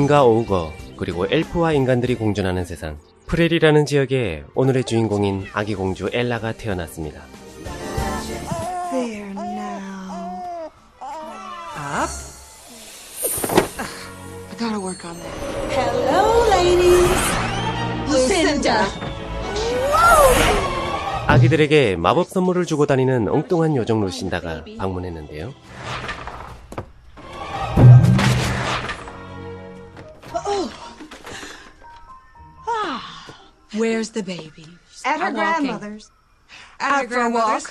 빈과 오우거, 그리고 엘프와 인간들이 공존하는 세상 프렐이라는 지역에 오늘의 주인공인 아기 공주 엘라가 태어났습니다. There now. Up. I gotta work on that. Hello, ladies. Lucinda. 아기들에게 마법 선물을 주고 다니는 엉뚱한 요정 루신다가 방문했는데요. Where's the baby? At her grandmother's. Out for a walk.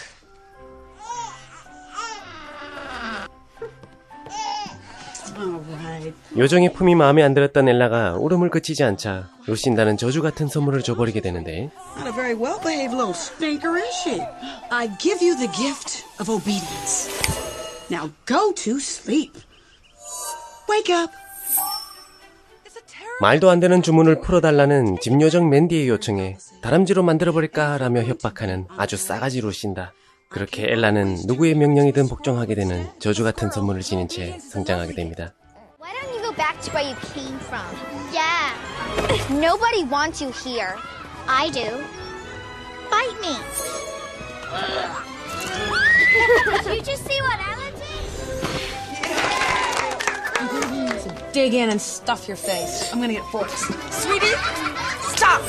All right. 요정의 품이 마음에 안 들었던 엘라가 울음을 그치지 않자 루신다는 저주 같은 선물을 줘버리게 되는데 Not a very well-behaved little stinker, is she? I give you the gift of obedience. Now go to sleep. Wake up. 말도 안 되는 주문을 풀어달라는 집요정 맨디의 요청에 다람쥐로 만들어버릴까 라며 협박하는 아주 싸가지 루신다. 그렇게 엘라는 누구의 명령이든 복종하게 되는 저주 같은 선물을 지닌 채 성장하게 됩니다. Why don't you go back to where you came from? Yeah. Nobody wants you here. I do. Fight me. Did you just see what Ella did? Dig in and stuff your face. I'm gonna get forks. Sweetie, stop!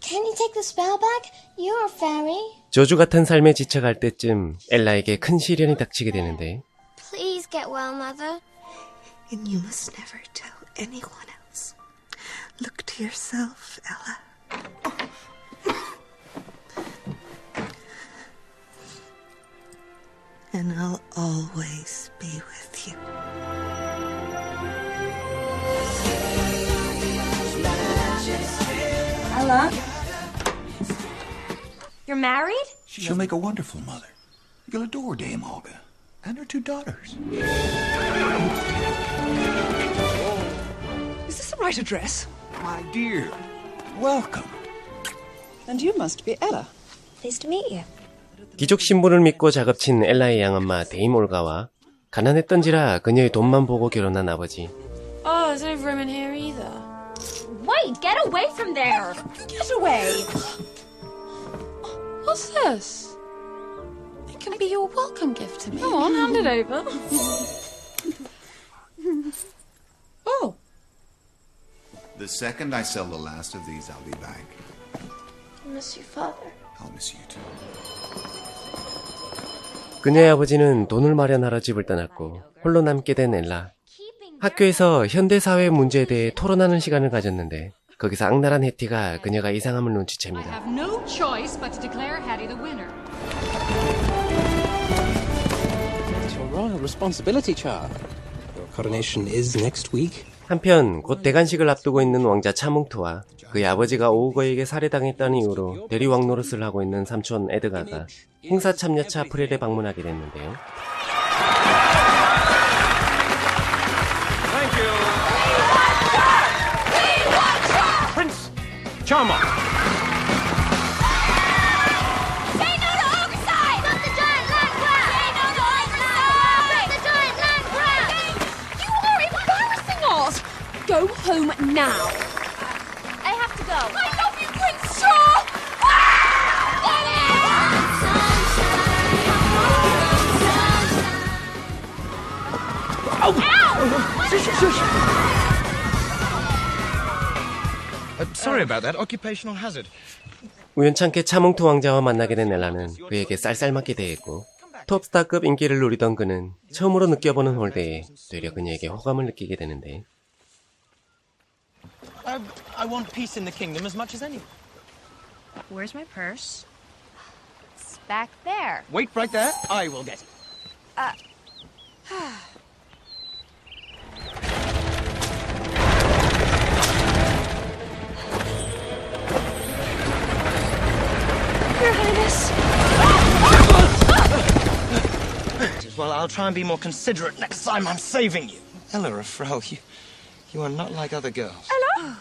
Can you take the spell back? You're a fairy. 저주 같은 삶에 지쳐갈 때쯤 엘라에게 큰 시련이 닥치게 되는데 Please get well, Mother. And you must never tell anyone else. Look to yourself, Ella. And I'll always be with you. Ella? You're married? She'll make a wonderful mother. You'll adore Dame Olga and her 2 daughters. Is this the right address? My dear, welcome. And you must be Ella. Pleased to meet you. 귀족 신분을 믿고 작업친 엘라의 양엄마 데임 올가와 가난했던지라 그녀의 돈만 보고 결혼한 아버지. Oh, there's no room in here either. Wait, get away from there. Get away! What's this? It can be your welcome gift to me. Come on, hand it over. Oh, The second I sell the last of these, I'll be back. I miss you, Father. I'll miss you too. 그녀의 아버지는 돈을 마련하러 집을 떠났고 홀로 남게 된 엘라. 학교에서 현대사회 문제에 대해 토론하는 시간을 가졌는데 거기서 악랄한 해티가 그녀가 이상함을 눈치챕니다. I have no choice but to declare Hattie the winner. It's your royal responsibility, child. Your coronation is next week. 한편 곧 대관식을 앞두고 있는 왕자 차몽트와 그의 아버지가 오우거에게 살해당했다는 이유로 대리왕 노릇을 하고 있는 삼촌 에드가가 행사 참여차 프렐에 방문하게 됐는데요. Prince Charmant! Say no to Overside! Stop the giant land grab! Say no to Overside! Stop the giant land grab! You are embarrassing us! Go home now. I have to go. I love you, Prince Shaw! Sorry about that. Occupational hazard. 우연찮게 차몽트 왕자와 만나게 된 엘라는 그에게 쌀쌀맞게 대했고 톱스타급 인기를 누리던 그는 처음으로 느껴보는 홀대에 되려 그녀에게 호감을 느끼게 되는데 I want peace in the kingdom as much as anyone. where's my purse? It's back there. Wait right there. I will get it. Your Highness. Well, I'll try and be more considerate next time I'm saving you. Ella Afro, you are not like other girls. Ella?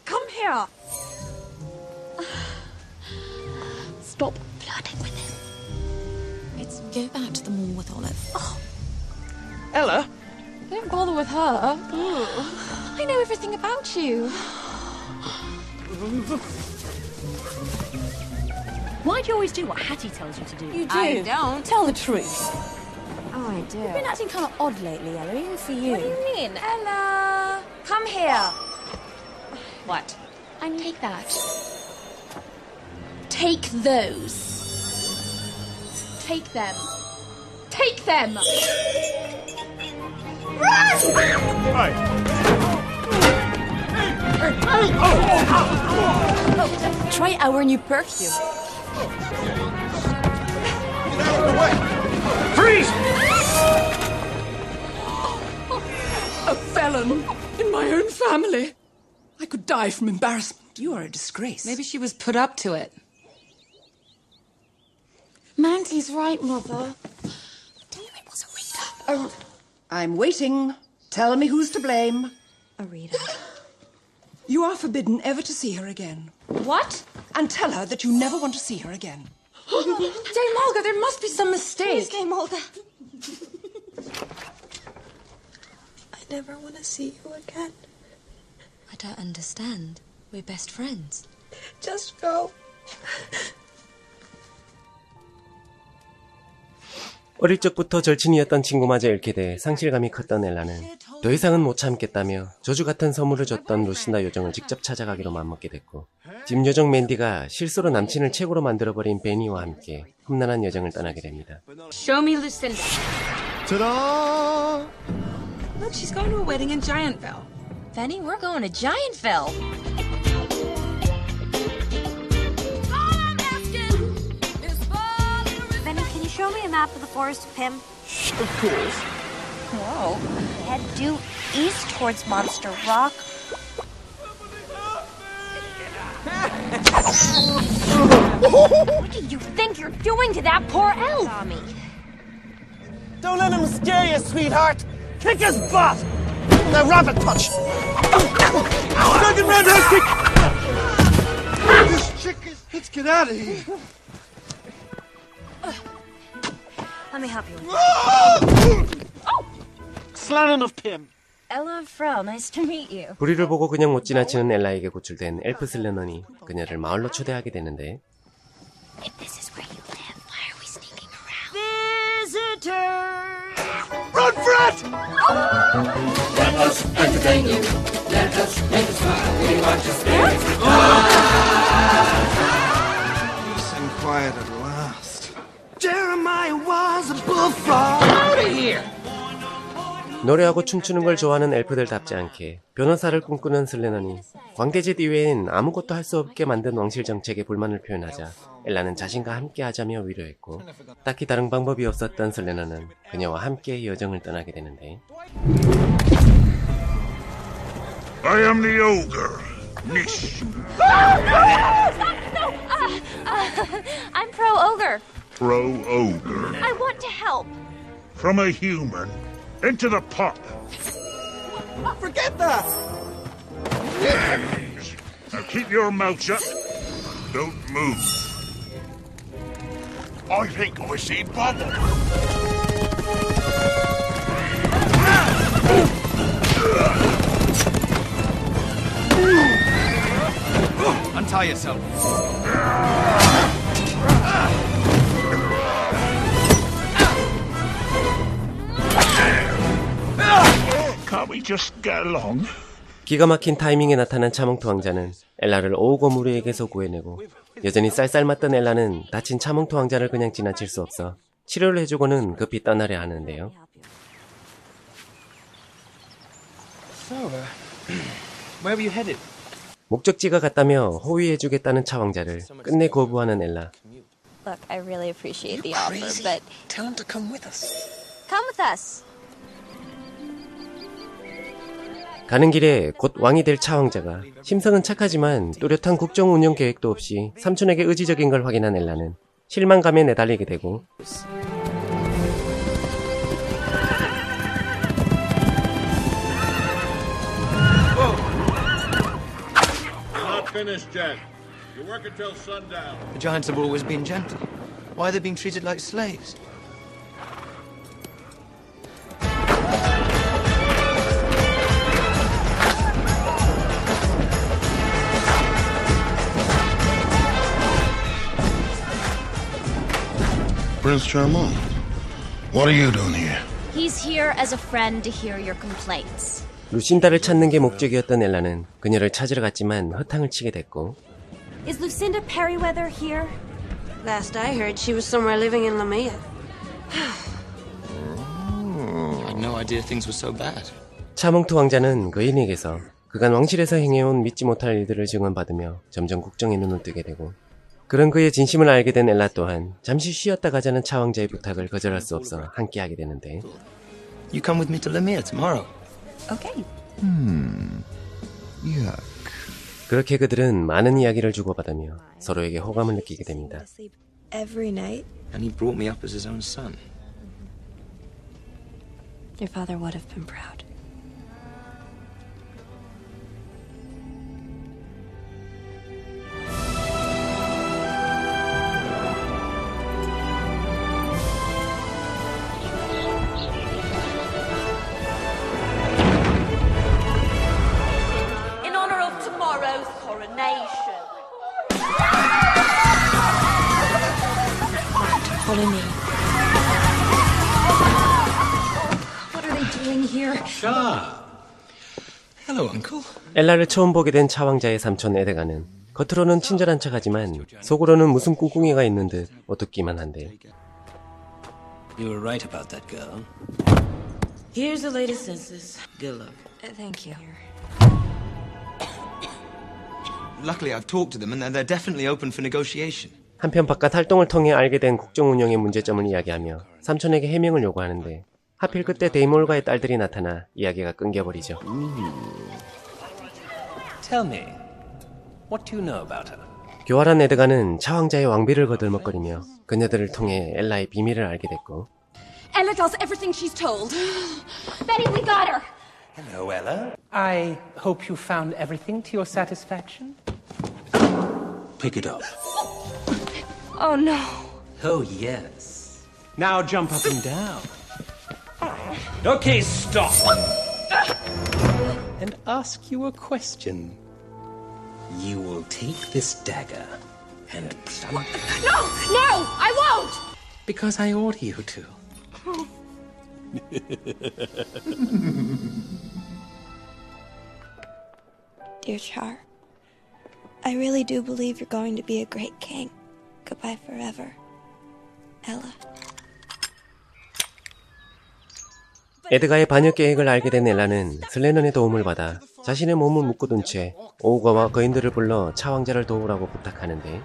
Come here. Stop flirting with him. Let's go back to the mall with Olive. Ella? Don't Don't bother with her. I know everything about you. Why do you always do what Hattie tells you to do? You do. I don't. Tell the truth. Oh, I do. You've been acting kind of odd lately, Ella, even for you. What do you mean? Ella, come here. What? Take that. Take those. Take them. Take them! Try our new perfume. Freeze! A felon in my own family. I could die from embarrassment. You are a disgrace. Maybe she was put up to it. Mandy's right, Mother. It was Arita. I'm waiting. Tell me who's to blame. Arita. You are forbidden ever to see her again. What? And tell her that you never want to see her again. Dame Olga, there must be some mistake. Dame Olga. I never want to see you again. I don't understand. We're best friends. Just go. 어릴 적부터 절친이었던 친구마저 잃게 돼 상실감이 컸던 엘라는 더 이상은 못 참겠다며 저주 같은 선물을 줬던 루신다 요정을 직접 찾아가기로 맘먹게 됐고, 집 요정 맨디가 실수로 남친을 최고로 만들어버린 베니와 함께 험난한 여정을 떠나게 됩니다. Show me Lucinda. Ta-da! Look, she's going to a wedding in Giantville. Benny, we're going to Giantville. Benny, can you show me a map of the Forest of Pym? Of course. Whoa. Head due east towards Monster Rock. What do you think you're doing to that poor elf? Tommy. Don't let him scare you, sweetheart. Kick his butt. Now, rabbit touch. Second round house kick. This chick is... Let's get out of here. Let me help you. Slannon of Pym. Ella Frel, nice to meet you. 불의를 보고 그냥 못 지나치는 엘라에게 고출된 엘프 슬레넌이 그녀를 마을로 초대하게 되는데, If this is where you live, why are we sneaking around? Visitors! Run for it! Peace and quiet at last. Jeremiah was a bullfrog. Out of here. 노래하고 춤추는 걸 좋아하는 엘프들답지 않게 변호사를 꿈꾸는 슬레넌이 광대짓 이외엔 아무것도 할 수 없게 만든 왕실 정책에 불만을 표현하자 엘라는 자신과 함께 하자며 위로했고, 딱히 다른 방법이 없었던 슬레넌은 그녀와 함께 여정을 떠나게 되는데, I am the ogre, Nish. I'm pro-ogre. Pro-ogre. I want to help. From a human into the pot. Forget that. Now keep your mouth shut. Don't move. I think I see bubble. Untie yourself. Can't we just get along? 기가 막힌 타이밍에 나타난 차몽투 왕자는 엘라를 오우고무리에게서 구해내고, 여전히 쌀쌀맞던 엘라는 다친 차몽투 왕자를 그냥 지나칠 수 없어 치료를 해주고는 급히 떠나려 하는데요. So, where were you headed? 목적지가 같다며 호위해주겠다는 차 왕자를 끝내 거부하는 엘라. Look, I really appreciate the offer, but Tell him to come with us. come with us. 가는 길에 곧 왕이 될 차 왕자가 심성은 착하지만 뚜렷한 국정 운영 계획도 없이 삼촌에게 의지적인 걸 확인한 엘라는 실망감에 내달리게 되고, Not finished yet. You work until sundown. The giants have always been gentle. Why are they being treated like slaves? Prince Charmant. What are you doing here? He's here as a friend to hear your complaints. 루신다를 찾는 게 목적이었던 엘라는 그녀를 찾으러 갔지만 허탕을 치게 됐고 Is Lucinda Perryweather here? Last I heard, she was somewhere living in Lamia. I had no idea things were so bad. 차몽투 왕자는 거인에게서 그간 왕실에서 행해온 믿지 못할 일들을 증언받으며 점점 국정에 눈을 뜨게 되고 그런 그의 진심을 알게 된 엘라 또한 잠시 쉬었다 가자는 차왕자의 부탁을 거절할 수 없어 함께하게 되는데 You come with me to Lamia tomorrow. Okay. Yuck. 그렇게 그들은 많은 이야기를 주고받으며 서로에게 호감을 느끼게 됩니다. Every night? And he brought me up as his own son. Your father would have been proud. In honor of tomorrow's coronation. Polony. What are they doing here? Hello, Uncle. 엘라를 처음 보게 된 차왕자의 삼촌 에드가는 겉으로는 친절한 척하지만 속으로는 무슨 꿍꿍이가 있는 듯 어둡기만 한데 You were right about that girl. Here's the latest census. Good luck. Thank you. Luckily, I've talked to them, and they're definitely open for negotiation. 한편 바깥 활동을 통해 알게 된 국정 운영의 문제점을 이야기하며 삼촌에게 해명을 요구하는데 하필 그때 데이몰과의 딸들이 나타나 이야기가 끊겨버리죠. Tell me, what do you know about her? 교활한 에드가는 차왕자의 왕비를 거들먹거리며 그녀들을 통해 엘라의 비밀을 알게 됐고 Ella does everything she's told. Betty, we got her! Hello, Ella. I hope you found everything to your satisfaction. Pick it up. Oh no. Oh, yes. Now jump up and down. Okay, stop. And ask you a question. You will take this dagger and plump it. No! No! I won't! Because I order you to. Dear Char, I really do believe you're going to be a great king. Goodbye forever. Ella. 에드가의 반역 계획을 알게 된 엘라는 슬레넌의 도움을 받아 자신의 몸을 묶어둔 채 오우가와 거인들을 불러 차왕자를 도우라고 부탁하는데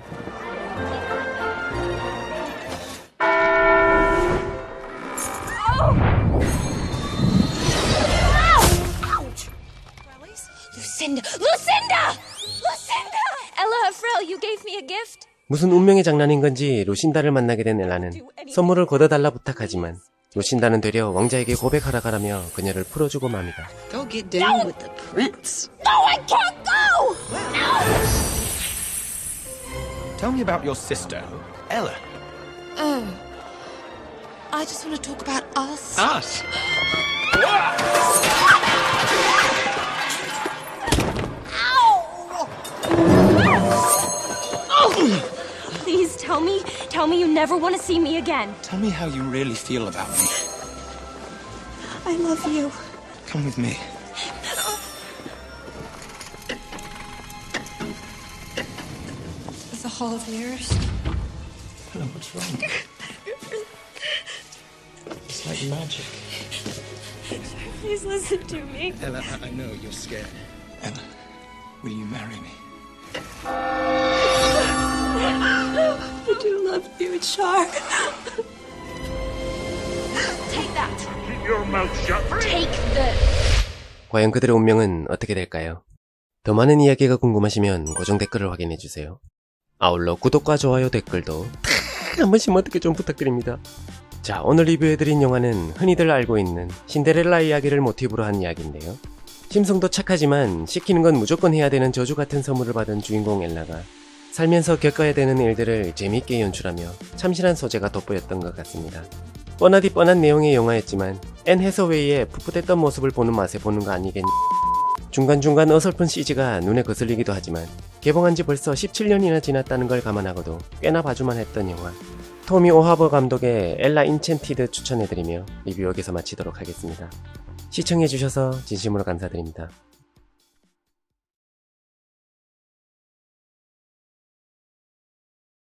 Lucinda! Lucinda! Lucinda! Ella Frel, you gave me a gift? 무슨 운명의 장난인 건지 루신다를 만나게 된 엘라는 선물을 걷어달라 부탁하지만 루신다는 되려 왕자에게 고백하라 가라며 그녀를 풀어주고 맙니다. Go get down with the prince. No, I can't go! Tell me about your sister, Ella. Oh. I just want to talk about us. Us? Please tell me you never want to see me again. Tell me how you really feel about me. I love you. Come with me. The Hall of Mirrors. Ella, what's wrong? It's like magic. Please listen to me. Ella, I know you're scared. Ella, will you marry me? I do love you, Char. Take that. Keep your mouth shut. Take this. 과연 그들의 운명은 어떻게 될까요? 더 많은 이야기가 궁금하시면 고정 댓글을 확인해주세요. 아울러 구독과 좋아요 댓글도 한 번씩 어떻게 좀 부탁드립니다. 자, 오늘 리뷰해드린 영화는 흔히들 알고 있는 신데렐라 이야기를 모티브로 한 이야기인데요. 심성도 착하지만 시키는 건 무조건 해야 되는 저주 같은 선물을 받은 주인공 엘라가 살면서 겪어야 되는 일들을 재미있게 연출하며 참신한 소재가 돋보였던 것 같습니다. 뻔하디 뻔한 내용의 영화였지만 앤 해서웨이의 풋풋했던 모습을 보는 맛에 보는 거 아니겠니? 중간중간 어설픈 CG가 눈에 거슬리기도 하지만 개봉한 지 벌써 17년이나 지났다는 걸 감안하고도 꽤나 봐줄만 했던 영화. 토미 오하버 감독의 엘라 인챈티드 추천해드리며 리뷰 여기서 마치도록 하겠습니다. 시청해주셔서 진심으로 감사드립니다.